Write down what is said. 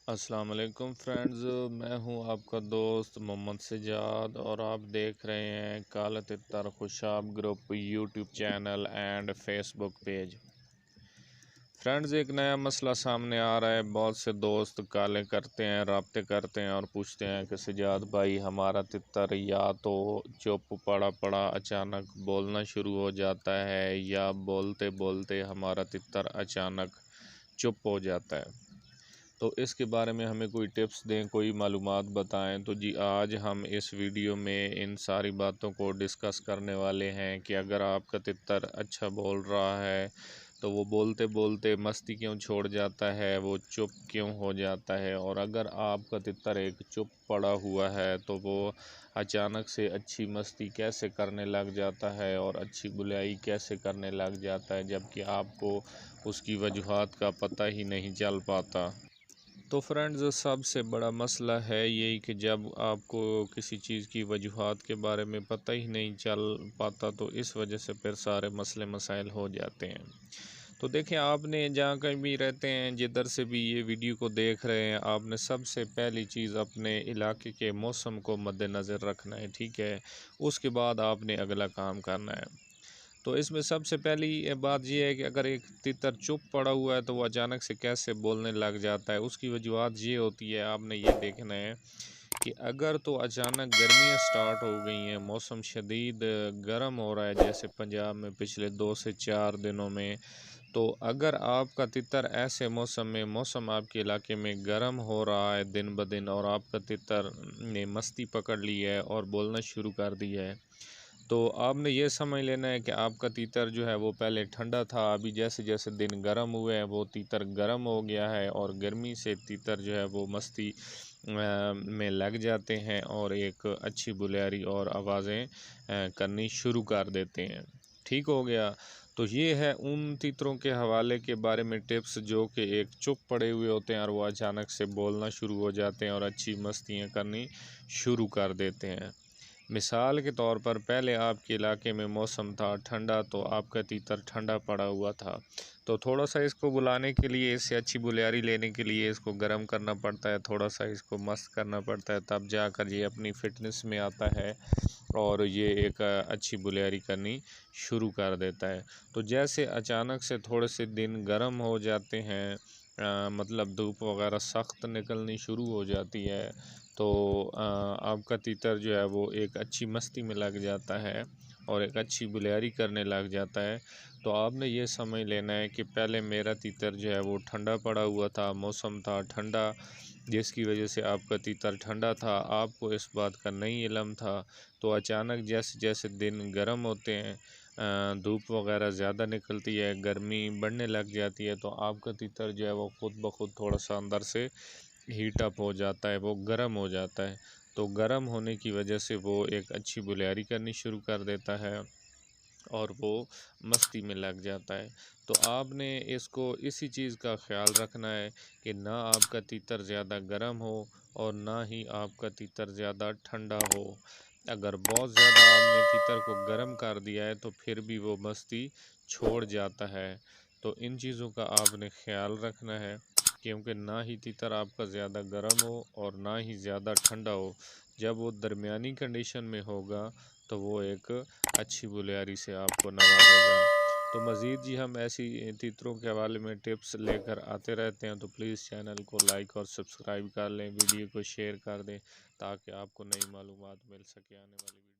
अस्सलाम वालेकुम फ्रेंड्स, मैं हूं आपका दोस्त मोहम्मद सजाद और आप देख रहे हैं काला तितर Khushab group YouTube channel and Facebook page. Friends, एक नया मसला सामने आ रहा है। बहुत से दोस्त काले करते हैं, राब्ते करते हैं और पूछते हैं कि सजाद भाई हमारा तितर या तो चुप पड़ा पड़ा अचानक बोलना शुरू हो जाता है या बोलते बोलते हमारा तितर अचानक चुप हो जाता है। तो इसके बारे में हमें कोई टिप्स दें, कोई मालूमात बताएं। तो जी आज हम इस वीडियो में इन सारी बातों को डिस्कस करने वाले हैं कि अगर आपका तितर अच्छा बोल रहा है तो वो बोलते बोलते मस्ती क्यों छोड़ जाता है, वो चुप क्यों हो जाता है, और अगर आपका तितर एक चुप पड़ा हुआ है तो वो अचानक से अच्छी मस्ती कैसे करने लग जाता है और अच्छी बुलाइ कैसे करने लग जाता है, जबकि आपको उसकी वजूहात का पता ही नहीं चल पाता। तो फ्रेंड्स, सबसे बड़ा मसला है यही कि जब आपको किसी चीज़ की वजूहात के बारे में पता ही नहीं चल पाता तो इस वजह से फिर सारे मसले मसाइल हो जाते हैं। तो देखें, आपने जहाँ कहीं भी रहते हैं, जिधर से भी ये वीडियो को देख रहे हैं, आपने सबसे पहली चीज़ अपने इलाके के मौसम को मद्देनज़र रखना है, ठीक है। उसके बाद आपने अगला काम करना है। तो इसमें सबसे पहली बात ये है कि अगर एक तितर चुप पड़ा हुआ है तो वो अचानक से कैसे बोलने लग जाता है। उसकी वजूहत ये होती है, आपने ये देखना है कि अगर तो अचानक गर्मियाँ स्टार्ट हो गई हैं, मौसम शदीद गर्म हो रहा है जैसे पंजाब में पिछले 2 से 4 दिनों में, तो अगर आपका तितर ऐसे मौसम में, मौसम आपके इलाके में गर्म हो रहा है दिन ब दिन और आपका तितर ने मस्ती पकड़ ली है और बोलना शुरू कर दिया है, तो आपने ये समझ लेना है कि आपका तीतर जो है वो पहले ठंडा था, अभी जैसे जैसे दिन गर्म हुए हैं वो तीतर गर्म हो गया है और गर्मी से तीतर जो है वो मस्ती में लग जाते हैं और एक अच्छी बुलारी और आवाज़ें करनी शुरू कर देते हैं। ठीक हो गया। तो ये है उन तीतरों के हवाले के बारे में टिप्स जो कि एक चुप पड़े हुए होते हैं और वो अचानक से बोलना शुरू हो जाते हैं और अच्छी मस्तियाँ करनी शुरू कर देते हैं। मिसाल के तौर पर पहले आपके इलाके में मौसम था ठंडा तो आपका तीतर ठंडा पड़ा हुआ था, तो थोड़ा सा इसको बुलाने के लिए, इससे अच्छी बुलियारी लेने के लिए इसको गर्म करना पड़ता है, थोड़ा सा इसको मस्त करना पड़ता है, तब जाकर ये अपनी फ़िटनेस में आता है और ये एक अच्छी बुलियारी करनी शुरू कर देता है। तो जैसे अचानक से थोड़े से दिन गर्म हो जाते हैं, मतलब धूप वगैरह सख्त निकलनी शुरू हो जाती है, तो आपका तीतर जो है वो एक अच्छी मस्ती में लग जाता है और एक अच्छी बुलियारी करने लग जाता है। तो आपने ये समझ लेना है कि पहले मेरा तीतर जो है वो ठंडा पड़ा हुआ था, मौसम था ठंडा, जिसकी वजह से आपका तीतर ठंडा था, आपको इस बात का नहीं इल्म था। तो अचानक जैसे जैसे दिन गर्म होते हैं, धूप वगैरह ज़्यादा निकलती है, गर्मी बढ़ने लग जाती है, तो आपका तीतर जो है वो ख़ुद ब खुद थोड़ा सा अंदर से हीट अप हो जाता है, वो गर्म हो जाता है। तो गर्म होने की वजह से वो एक अच्छी बुलियारी करनी शुरू कर देता है और वो मस्ती में लग जाता है। तो आपने इसको इसी चीज़ का ख़्याल रखना है कि ना आपका तीतर ज़्यादा गर्म हो और ना ही आपका तीतर ज़्यादा ठंडा हो। अगर बहुत ज़्यादा आपने तीतर को गर्म कर दिया है तो फिर भी वो मस्ती छोड़ जाता है। तो इन चीज़ों का आपने ख़्याल रखना है, क्योंकि ना ही तीतर आपका ज़्यादा गर्म हो और ना ही ज़्यादा ठंडा हो। जब वो दरमियानी कंडीशन में होगा तो वो एक अच्छी बुलियारी से आपको नवाजेगा। तो मज़ीद जी हम ऐसी तीतरों के हवाले में टिप्स लेकर आते रहते हैं, तो प्लीज़ चैनल को लाइक और सब्सक्राइब कर लें, वीडियो को शेयर कर दें ताकि आपको नई मालूमात मिल सके आने वाली वीडियो।